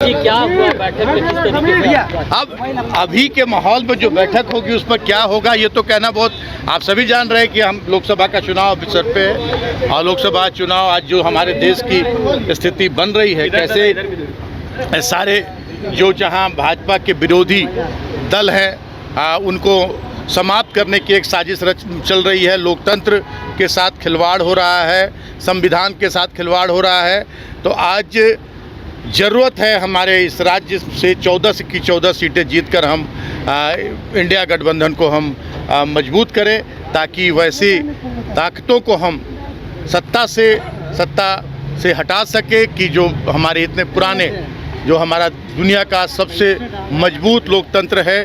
जी क्या हुआ बैठक में, किस तरीके से? अब अभी के माहौल में जो बैठक होगी उस पर क्या होगा ये तो कहना बहुत, आप सभी जान रहे हैं कि हम लोकसभा का चुनाव सर पे है और लोकसभा चुनाव आज जो हमारे देश की स्थिति बन रही है, कैसे सारे जो जहां भाजपा के विरोधी दल हैं उनको समाप्त करने की एक साजिश चल रही है, लोकतंत्र के साथ खिलवाड़ हो रहा है, संविधान के साथ खिलवाड़ हो रहा है। तो आज ज़रूरत है हमारे इस राज्य से 14 की 14 सीटें जीतकर हम इंडिया गठबंधन को हम मजबूत करें, ताकि वैसी ताकतों को हम सत्ता से हटा सके कि जो हमारे इतने पुराने, जो हमारा दुनिया का सबसे मजबूत लोकतंत्र है,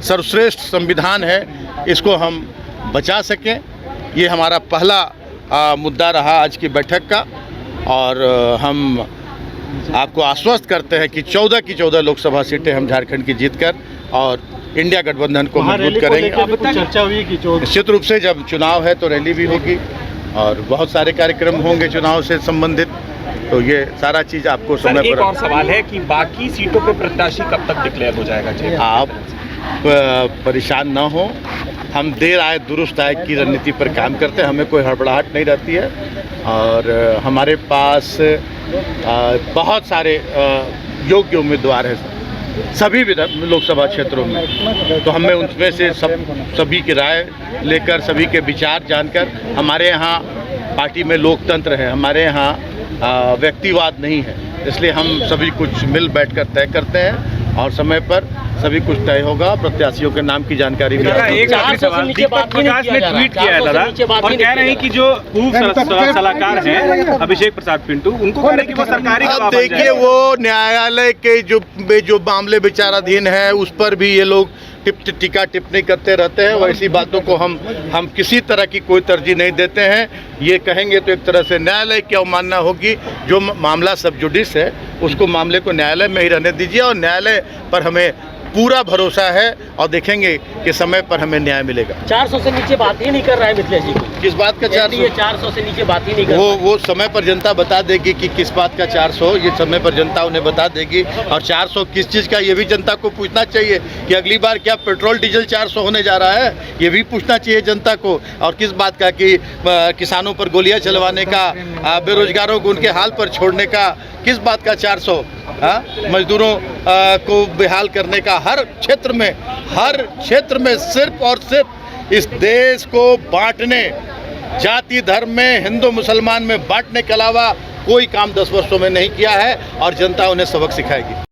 सर्वश्रेष्ठ संविधान है, इसको हम बचा सकें। ये हमारा पहला मुद्दा रहा आज की बैठक का और हम आपको आश्वस्त करते हैं कि 14 की 14 लोकसभा सीटें हम झारखंड की जीतकर और इंडिया गठबंधन को मजबूत करेंगे। चर्चा हुई कि निश्चित रूप से जब चुनाव है तो रैली भी होगी और बहुत सारे कार्यक्रम होंगे चुनाव से संबंधित, तो ये सारा चीज़ आपको समय पर। एक और सवाल है कि बाकी सीटों पे प्रत्याशी कब तक डिक्लेयर हो जाएगा? आप परेशान न हो, हम देर आए दुरुस्त आए की रणनीति पर काम करते हैं, हमें कोई हड़बड़ाहट नहीं रहती है और हमारे पास बहुत सारे योग्य उम्मीदवार हैं सभी लोकसभा क्षेत्रों में, तो हमें उनमें से सभी की राय लेकर, सभी के विचार जानकर, हमारे यहाँ पार्टी में लोकतंत्र है, हमारे यहाँ व्यक्तिवाद नहीं है, इसलिए हम सभी कुछ मिल बैठकर तय करते हैं और समय पर सभी कुछ तय होगा। प्रत्याशियों के नाम की जानकारी भी एक आखिरी सवाल, दीपक प्रकाश ने ट्वीट किया है दादा और कह रहे हैं कि जो पूर्व सलाहकार हैं अभिषेक प्रसाद पिंटू, उनको कह रहे हैं कि वो सरकारी गवाह बन जाए। देखिए, वो न्यायालय के जो मामले विचाराधीन है उस पर भी ये लोग टीका टिप्पणी करते रहते हैं, वैसी बातों को हम किसी तरह की कोई तरजीह नहीं देते हैं। ये कहेंगे तो एक तरह से न्यायालय की अवमानना होगी। जो मामला सब जुडिस है उसको मामले को न्यायालय में ही रहने दीजिए और न्यायालय पर हमें पूरा भरोसा है और देखेंगे कि समय पर हमें न्याय मिलेगा। 400 से नीचे बात ही नहीं कर रहा है मिथिलेश जी। किस बात का 400 से नीचे बात ही नहीं कर रहा। वो समय पर जनता बता देगी कि किस बात का 400, ये समय पर जनता उन्हें बता देगी। और 400 किस चीज़ का, ये भी जनता को पूछना चाहिए कि अगली बार क्या पेट्रोल डीजल 400 होने जा रहा है, ये भी पूछना चाहिए जनता को। और किस बात का कि किसानों पर गोलियां चलवाने का, बेरोजगारों को उनके हाल पर छोड़ने का, किस बात का 400, मजदूरों को बेहाल करने का, हर क्षेत्र में सिर्फ और सिर्फ इस देश को बांटने, जाति धर्म में, हिंदू मुसलमान में बांटने के अलावा कोई काम 10 वर्षों में नहीं किया है और जनता उन्हें सबक सिखाएगी।